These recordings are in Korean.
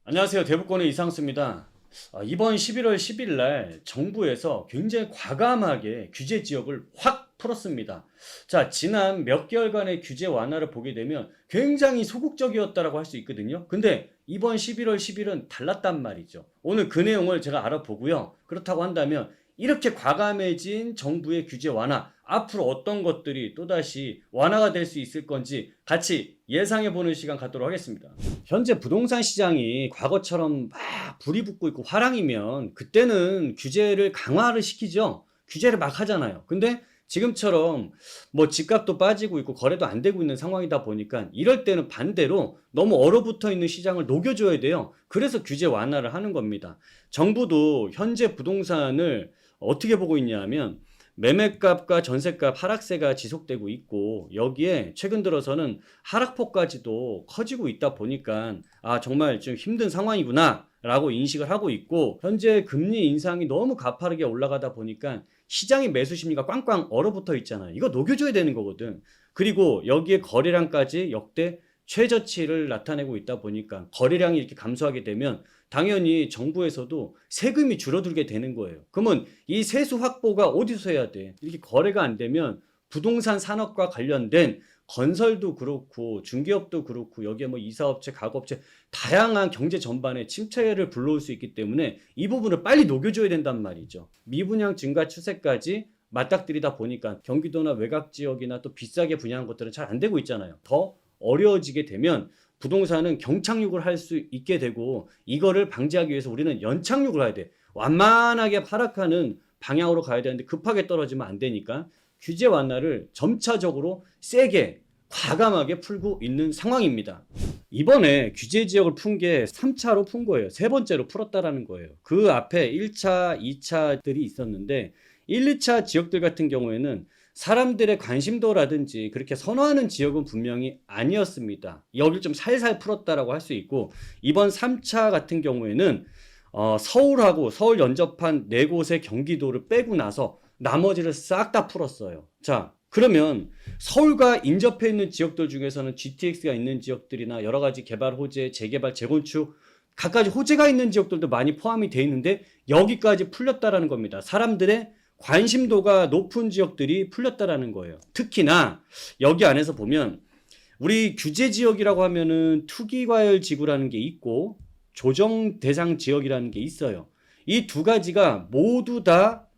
안녕하세요. 대북권의 이상수입니다. 이번 11월 10일 날 정부에서 굉장히 과감하게 규제 지역을 확 풀었습니다. 자, 지난 몇 개월간의 규제 완화를 보게 되면 굉장히 소극적이었다라고 할 수 있거든요. 근데 이번 11월 10일은 달랐단 말이죠. 오늘 그 내용을 제가 알아보고요. 그렇다고 한다면 이렇게 과감해진 정부의 규제 완화, 앞으로 어떤 것들이 또다시 완화가 될 수 있을 건지 같이 예상해보는 시간 갖도록 하겠습니다. 현재 부동산 시장이 과거처럼 막 불이 붙고 있고 화랑이면 그때는 규제를 강화를 시키죠. 규제를 막 하잖아요. 근데 지금처럼 뭐 집값도 빠지고 있고 거래도 안 되고 있는 상황이다 보니까 이럴 때는 반대로 너무 얼어붙어 있는 시장을 녹여줘야 돼요. 그래서 규제 완화를 하는 겁니다. 정부도 현재 부동산을 어떻게 보고 있냐면 매매값과 전세값 하락세가 지속되고 있고 여기에 최근 들어서는 하락폭까지도 커지고 있다 보니까 정말 좀 힘든 상황이구나 라고 인식을 하고 있고, 현재 금리 인상이 너무 가파르게 올라가다 보니까 시장의 매수 심리가 꽝꽝 얼어붙어 있잖아요. 이거 녹여줘야 되는 거거든. 그리고 여기에 거래량까지 역대 최저치를 나타내고 있다 보니까 거래량이 이렇게 감소하게 되면 당연히 정부에서도 세금이 줄어들게 되는 거예요. 그러면 이 세수 확보가 어디서 해야 돼? 이렇게 거래가 안 되면 부동산 산업과 관련된 건설도 그렇고 중개업도 그렇고 여기에 뭐 이사업체, 가구업체 다양한 경제 전반에 침체를 불러올 수 있기 때문에 이 부분을 빨리 녹여줘야 된단 말이죠. 미분양 증가 추세까지 맞닥뜨리다 보니까 경기도나 외곽 지역이나 또 비싸게 분양한 것들은 잘 안 되고 있잖아요. 더 어려워지게 되면 부동산은 경착륙을 할 수 있게 되고, 이거를 방지하기 위해서 우리는 연착륙을 해야 돼. 완만하게 하락하는 방향으로 가야 되는데 급하게 떨어지면 안 되니까 규제 완화를 점차적으로 세게 과감하게 풀고 있는 상황입니다. 이번에 규제 지역을 푼 게 3차로 푼 거예요. 세 번째로 풀었다라는 거예요. 그 앞에 1차, 2차들이 있었는데 1, 2차 지역들 같은 경우에는 사람들의 관심도라든지 그렇게 선호하는 지역은 분명히 아니었습니다. 여기를 좀 살살 풀었다라고 할 수 있고, 이번 3차 같은 경우에는 서울하고 서울 연접한 4곳의 경기도를 빼고 나서 나머지를 싹 다 풀었어요. 자, 그러면 서울과 인접해 있는 지역들 중에서는 GTX가 있는 지역들이나 여러 가지 개발 호재, 재개발, 재건축 갖가지 호재가 있는 지역들도 많이 포함이 돼 있는데 여기까지 풀렸다라는 겁니다. 사람들의 관심도가 높은 지역들이 풀렸다라는 거예요. 특히나 여기 안에서 보면 우리 규제 지역이라고 하면은 투기과열 지구라는 게 있고 조정 대상 지역이라는 게 있어요. 이 두 가지가 모두 다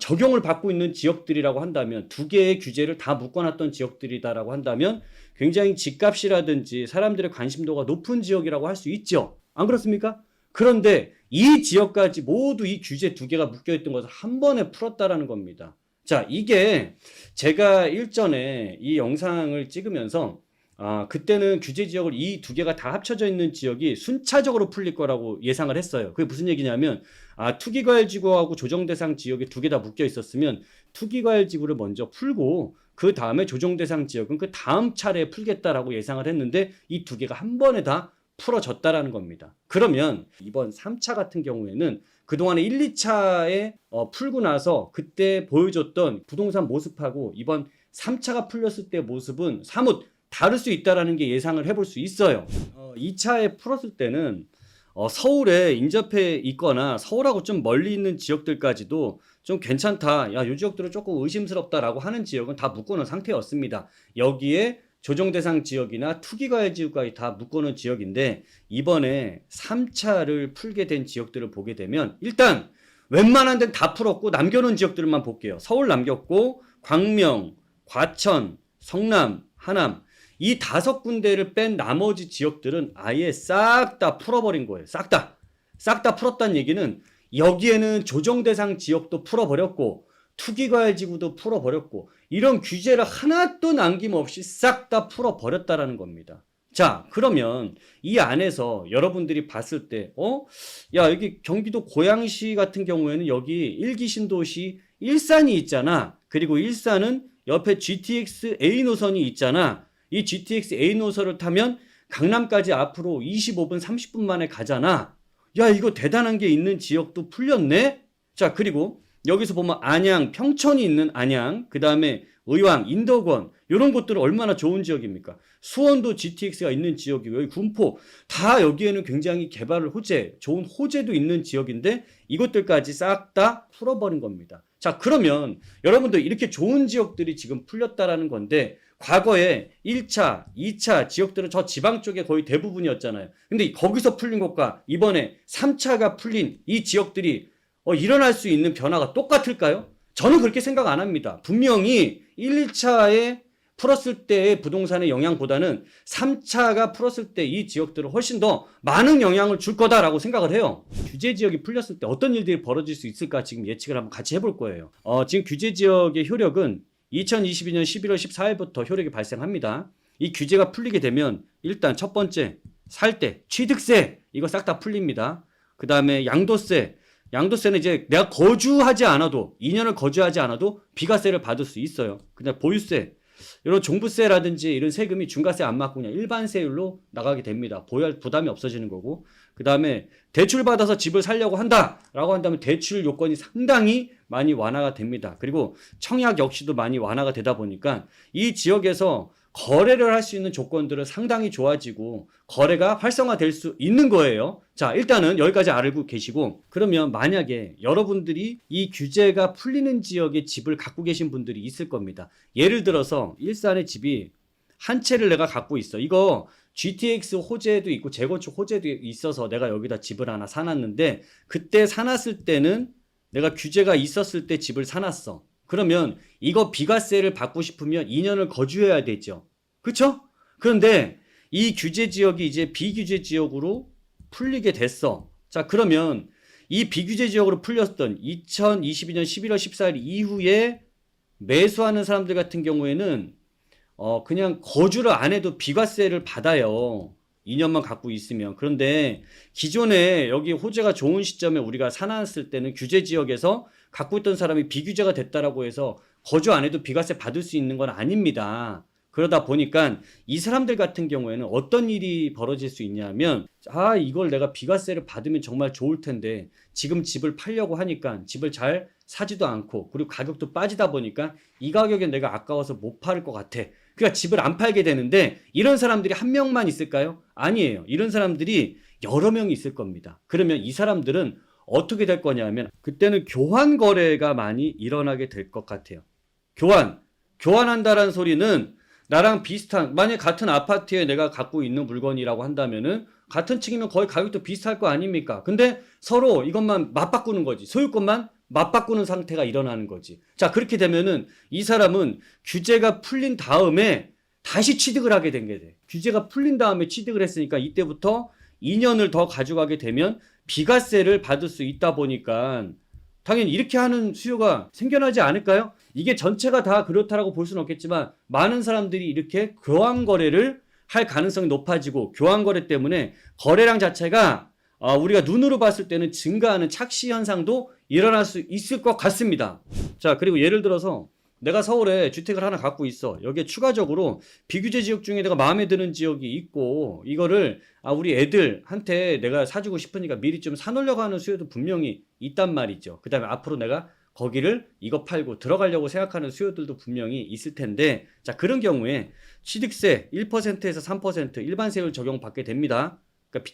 적용을 받고 있는 지역들이라고 한다면, 두 개의 규제를 다 묶어놨던 지역들이다라고 한다면 굉장히 집값이라든지 사람들의 관심도가 높은 지역이라고 할 수 있죠. 안 그렇습니까? 그런데 이 지역까지 모두 이 규제 두 개가 묶여있던 것을 한 번에 풀었다라는 겁니다. 자, 이게 제가 일전에 이 영상을 찍으면서 그때는 규제 지역을 이 두 개가 다 합쳐져 있는 지역이 순차적으로 풀릴 거라고 예상을 했어요. 그게 무슨 얘기냐면 투기과열지구하고 조정대상 지역이 두 개 다 묶여 있었으면 투기과열지구를 먼저 풀고 그 다음에 조정대상 지역은 그 다음 차례에 풀겠다라고 예상을 했는데 이 두 개가 한 번에 다 풀어졌다라는 겁니다. 그러면 이번 3차 같은 경우에는 그동안에 1, 2차에 풀고 나서 그때 보여줬던 부동산 모습하고 이번 3차가 풀렸을 때 모습은 사뭇 다를 수 있다는 게 예상을 해볼 수 있어요. 2차에 풀었을 때는 서울에 인접해 있거나 서울하고 좀 멀리 있는 지역들까지도 좀 괜찮다, 야, 이 지역들은 조금 의심스럽다라고 하는 지역은 다 묶어놓은 상태였습니다. 여기에 조정대상 지역이나 투기과열 지역까지 다 묶어놓은 지역인데 이번에 3차를 풀게 된 지역들을 보게 되면 일단 웬만한 데는 다 풀었고 남겨놓은 지역들만 볼게요. 서울 남겼고 광명, 과천, 성남, 하남 이 5군데를 뺀 나머지 지역들은 아예 싹 다 풀어버린 거예요. 싹 다. 싹 다 풀었다는 얘기는 여기에는 조정대상 지역도 풀어버렸고 투기과열지구도 풀어버렸고 이런 규제를 하나도 남김없이 싹 다 풀어버렸다라는 겁니다. 자, 그러면 이 안에서 여러분들이 봤을 때 야, 여기 경기도 고양시 같은 경우에는 여기 1기 신도시 일산이 있잖아. 그리고 일산은 옆에 GTX A 노선이 있잖아. 이 GTX A 노선을 타면 강남까지 앞으로 25분, 30분 만에 가잖아. 야, 이거 대단한 게 있는 지역도 풀렸네? 자, 그리고 여기서 보면 안양, 평촌이 있는 안양, 그 다음에 의왕, 인덕원, 이런 곳들은 얼마나 좋은 지역입니까? 수원도 GTX가 있는 지역이고 여기 군포 다 여기에는 굉장히 개발을 좋은 호재도 있는 지역인데 이것들까지 싹 다 풀어버린 겁니다. 자, 그러면 여러분들 이렇게 좋은 지역들이 지금 풀렸다라는 건데 과거에 1차, 2차 지역들은 저 지방 쪽에 거의 대부분이었잖아요. 근데 거기서 풀린 것과 이번에 3차가 풀린 이 지역들이 일어날 수 있는 변화가 똑같을까요? 저는 그렇게 생각 안 합니다. 분명히 1, 2차에 풀었을 때의 부동산의 영향보다는 3차가 풀었을 때 이 지역들은 훨씬 더 많은 영향을 줄 거다라고 생각을 해요. 규제 지역이 풀렸을 때 어떤 일들이 벌어질 수 있을까 지금 예측을 한번 같이 해볼 거예요. 지금 규제 지역의 효력은 2022년 11월 14일부터 효력이 발생합니다. 이 규제가 풀리게 되면 일단 첫 번째 살 때 취득세 이거 싹 다 풀립니다. 그 다음에 양도세는 이제 내가 거주하지 않아도 2년을 거주하지 않아도 비과세를 받을 수 있어요. 그냥 보유세 이런 종부세라든지 이런 세금이 중과세 안 맞고 그냥 일반 세율로 나가게 됩니다. 보유할 부담이 없어지는 거고 그 다음에 대출 받아서 집을 살려고 한다라고 한다면 대출 요건이 상당히 많이 완화가 됩니다. 그리고 청약 역시도 많이 완화가 되다 보니까 이 지역에서 거래를 할 수 있는 조건들은 상당히 좋아지고 거래가 활성화될 수 있는 거예요. 자, 일단은 여기까지 알고 계시고 그러면 만약에 여러분들이 이 규제가 풀리는 지역에 집을 갖고 계신 분들이 있을 겁니다. 예를 들어서 일산의 집이 한 채를 내가 갖고 있어. 이거 GTX 호재도 있고 재건축 호재도 있어서 내가 여기다 집을 하나 사놨는데 그때 사놨을 때는 내가 규제가 있었을 때 집을 사놨어. 그러면 이거 비과세를 받고 싶으면 2년을 거주해야 되죠. 그쵸? 그런데 이 규제 지역이 이제 비규제 지역으로 풀리게 됐어. 자, 그러면 이 비규제 지역으로 풀렸던 2022년 11월 14일 이후에 매수하는 사람들 같은 경우에는 그냥 거주를 안 해도 비과세를 받아요. 2년만 갖고 있으면. 그런데 기존에 여기 호재가 좋은 시점에 우리가 사놨을 때는 규제 지역에서 갖고 있던 사람이 비규제가 됐다라고 해서 거주 안 해도 비과세 받을 수 있는 건 아닙니다. 그러다 보니까 이 사람들 같은 경우에는 어떤 일이 벌어질 수 있냐면 이걸 내가 비과세를 받으면 정말 좋을 텐데 지금 집을 팔려고 하니까 집을 잘 사지도 않고 그리고 가격도 빠지다 보니까 이 가격에 내가 아까워서 못 팔을 것 같아. 그러니까 집을 안 팔게 되는데 이런 사람들이 한 명만 있을까요? 아니에요. 이런 사람들이 여러 명이 있을 겁니다. 그러면 이 사람들은 어떻게 될 거냐면 그때는 교환 거래가 많이 일어나게 될 것 같아요. 교환한다라는 소리는 나랑 비슷한 만약 같은 아파트에 내가 갖고 있는 물건이라고 한다면은 같은 층이면 거의 가격도 비슷할 거 아닙니까? 근데 서로 이것만 맞바꾸는 거지. 소유권만 맞바꾸는 상태가 일어나는 거지. 자, 그렇게 되면은 이 사람은 규제가 풀린 다음에 다시 취득을 하게 된 게 돼. 규제가 풀린 다음에 취득을 했으니까 이때부터 2년을 더 가져가게 되면 비과세를 받을 수 있다 보니까 당연히 이렇게 하는 수요가 생겨나지 않을까요? 이게 전체가 다 그렇다라고 볼 수는 없겠지만 많은 사람들이 이렇게 교환 거래를 할 가능성이 높아지고 교환 거래 때문에 거래량 자체가 우리가 눈으로 봤을 때는 증가하는 착시 현상도 일어날 수 있을 것 같습니다. 자, 그리고 예를 들어서 내가 서울에 주택을 하나 갖고 있어. 여기에 추가적으로 비규제 지역 중에 내가 마음에 드는 지역이 있고 이거를 우리 애들한테 내가 사주고 싶으니까 미리 좀 사놓으려고 하는 수요도 분명히 있단 말이죠. 그 다음에 앞으로 내가 거기를 이거 팔고 들어가려고 생각하는 수요들도 분명히 있을 텐데 자, 그런 경우에 취득세 1%에서 3% 일반 세율 적용받게 됩니다. 그러니까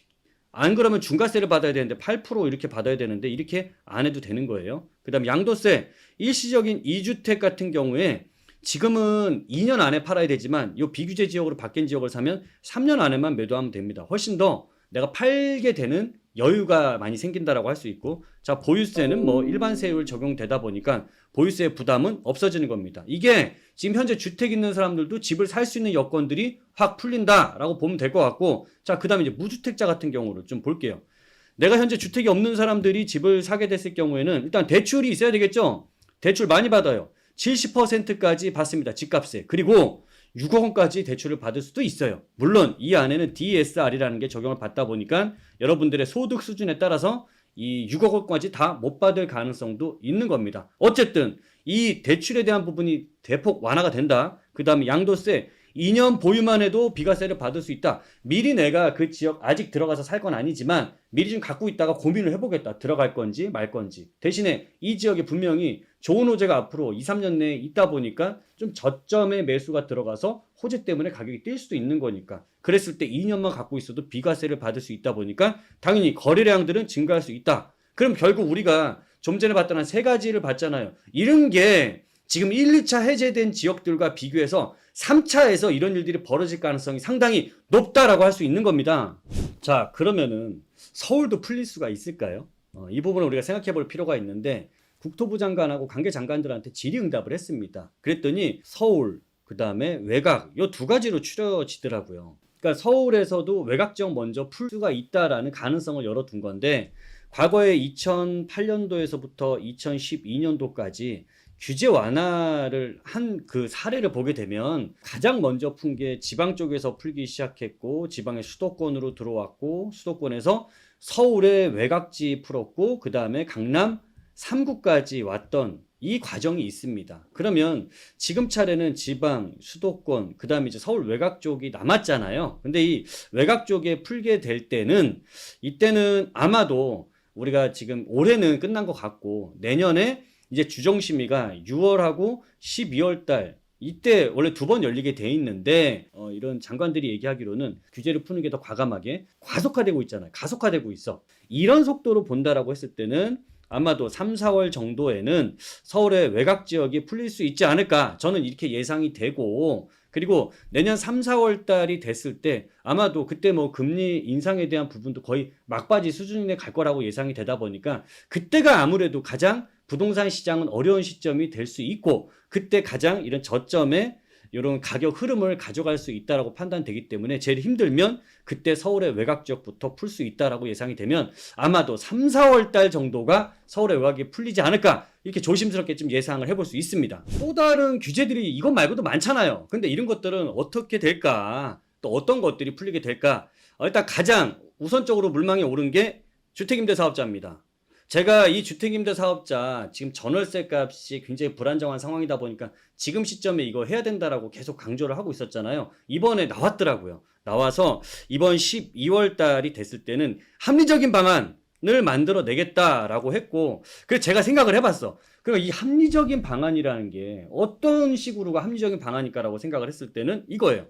안 그러면 중과세를 받아야 되는데 8% 이렇게 받아야 되는데 이렇게 안 해도 되는 거예요. 그 다음 양도세 일시적인 2주택 같은 경우에 지금은 2년 안에 팔아야 되지만 이 비규제 지역으로 바뀐 지역을 사면 3년 안에만 매도하면 됩니다. 훨씬 더 내가 팔게 되는 여유가 많이 생긴다라고 할 수 있고 자, 보유세는 뭐 일반 세율 적용되다 보니까 보유세 부담은 없어지는 겁니다. 이게 지금 현재 주택 있는 사람들도 집을 살 수 있는 여건들이 확 풀린다라고 보면 될 것 같고 자, 그 다음에 이제 무주택자 같은 경우를 좀 볼게요. 내가 현재 주택이 없는 사람들이 집을 사게 됐을 경우에는 일단 대출이 있어야 되겠죠. 대출 많이 받아요. 70%까지 받습니다. 집값에. 그리고 6억 원까지 대출을 받을 수도 있어요. 물론 이 안에는 DSR이라는 게 적용을 받다 보니까 여러분들의 소득 수준에 따라서 이 6억 원까지 다 못 받을 가능성도 있는 겁니다. 어쨌든 이 대출에 대한 부분이 대폭 완화가 된다. 그 다음에 양도세 2년 보유만 해도 비과세를 받을 수 있다. 미리 내가 그 지역 아직 들어가서 살 건 아니지만 미리 좀 갖고 있다가 고민을 해보겠다. 들어갈 건지 말 건지. 대신에 이 지역에 분명히 좋은 호재가 앞으로 2, 3년 내에 있다 보니까 좀 저점의 매수가 들어가서 호재 때문에 가격이 뛸 수도 있는 거니까. 그랬을 때 2년만 갖고 있어도 비과세를 받을 수 있다 보니까 당연히 거래량들은 증가할 수 있다. 그럼 결국 우리가 좀 전에 봤던 한 세 가지를 봤잖아요. 이런 게 지금 1, 2차 해제된 지역들과 비교해서 3차에서 이런 일들이 벌어질 가능성이 상당히 높다라고 할 수 있는 겁니다. 자, 그러면은 서울도 풀릴 수가 있을까요? 이 부분을 우리가 생각해 볼 필요가 있는데 국토부 장관하고 관계 장관들한테 질의응답을 했습니다. 그랬더니 서울, 그 다음에 외곽 이 두 가지로 추려지더라고요. 그러니까 서울에서도 외곽 지역 먼저 풀 수가 있다라는 가능성을 열어둔 건데 과거에 2008년도에서부터 2012년도까지 규제 완화를 한 그 사례를 보게 되면 가장 먼저 푼 게 지방 쪽에서 풀기 시작했고 지방의 수도권으로 들어왔고 수도권에서 서울의 외곽지 풀었고 그 다음에 강남 3구까지 왔던 이 과정이 있습니다. 그러면 지금 차례는 지방, 수도권, 그 다음에 이제 서울 외곽 쪽이 남았잖아요. 근데 이 외곽 쪽에 풀게 될 때는 이때는 아마도 우리가 지금 올해는 끝난 것 같고 내년에 이제 주정심의가 6월하고 12월 달 이때 원래 두 번 열리게 돼 있는데 이런 장관들이 얘기하기로는 규제를 푸는 게 더 과감하게 과속화되고 있잖아요. 가속화되고 있어. 이런 속도로 본다라고 했을 때는 아마도 3, 4월 정도에는 서울의 외곽 지역이 풀릴 수 있지 않을까 저는 이렇게 예상이 되고 그리고 내년 3, 4월 달이 됐을 때 아마도 그때 뭐 금리 인상에 대한 부분도 거의 막바지 수준에 갈 거라고 예상이 되다 보니까 그때가 아무래도 가장 부동산 시장은 어려운 시점이 될 수 있고 그때 가장 이런 저점에 이런 가격 흐름을 가져갈 수 있다라고 판단되기 때문에 제일 힘들면 그때 서울의 외곽 지역부터 풀 수 있다라고 예상이 되면 아마도 3, 4월 달 정도가 서울의 외곽이 풀리지 않을까 이렇게 조심스럽게 좀 예상을 해볼 수 있습니다. 또 다른 규제들이 이것 말고도 많잖아요. 근데 이런 것들은 어떻게 될까? 또 어떤 것들이 풀리게 될까? 일단 가장 우선적으로 물망에 오른 게 주택임대사업자입니다. 제가 이 주택임대사업자 지금 전월세 값이 굉장히 불안정한 상황이다 보니까 지금 시점에 이거 해야 된다라고 계속 강조를 하고 있었잖아요. 이번에 나왔더라고요. 나와서 이번 12월 달이 됐을 때는 합리적인 방안을 만들어 내겠다라고 했고 그래서 제가 생각을 해봤어. 그럼 이 합리적인 방안이라는 게 어떤 식으로가 합리적인 방안일까라고 생각을 했을 때는 이거예요.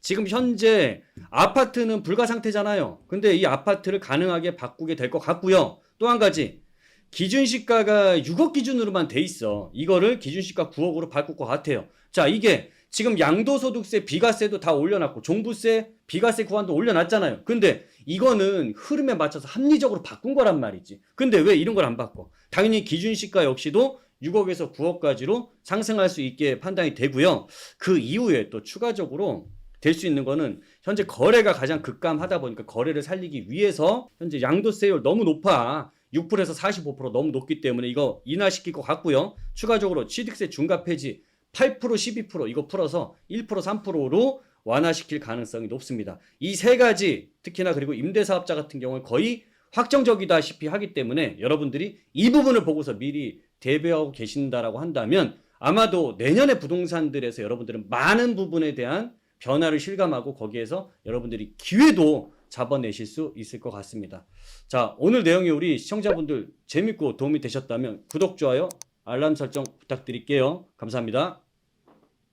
지금 현재 아파트는 불가 상태잖아요. 근데 이 아파트를 가능하게 바꾸게 될 것 같고요. 또 한 가지 기준시가가 6억 기준으로만 돼 있어. 이거를 기준시가 9억으로 바꿀 것 같아요. 자, 이게 지금 양도소득세, 비과세도 다 올려놨고 종부세, 비과세 구간도 올려놨잖아요. 근데 이거는 흐름에 맞춰서 합리적으로 바꾼 거란 말이지. 근데 왜 이런 걸 안 바꿔? 당연히 기준시가 역시도 6억에서 9억까지로 상승할 수 있게 판단이 되고요. 그 이후에 또 추가적으로 될 수 있는 거는 현재 거래가 가장 급감하다 보니까 거래를 살리기 위해서 현재 양도세율 너무 높아. 6%에서 45% 너무 높기 때문에 이거 인하시킬 것 같고요. 추가적으로 취득세 중과 폐지 8%, 12% 이거 풀어서 1%, 3%로 완화시킬 가능성이 높습니다. 이 세 가지 특히나 그리고 임대사업자 같은 경우는 거의 확정적이다시피 하기 때문에 여러분들이 이 부분을 보고서 미리 대비하고 계신다라고 한다면 아마도 내년의 부동산들에서 여러분들은 많은 부분에 대한 변화를 실감하고 거기에서 여러분들이 기회도 잡아내실 수 있을 것 같습니다. 자, 오늘 내용이 우리 시청자분들 재밌고 도움이 되셨다면 구독, 좋아요, 알람 설정 부탁드릴게요. 감사합니다.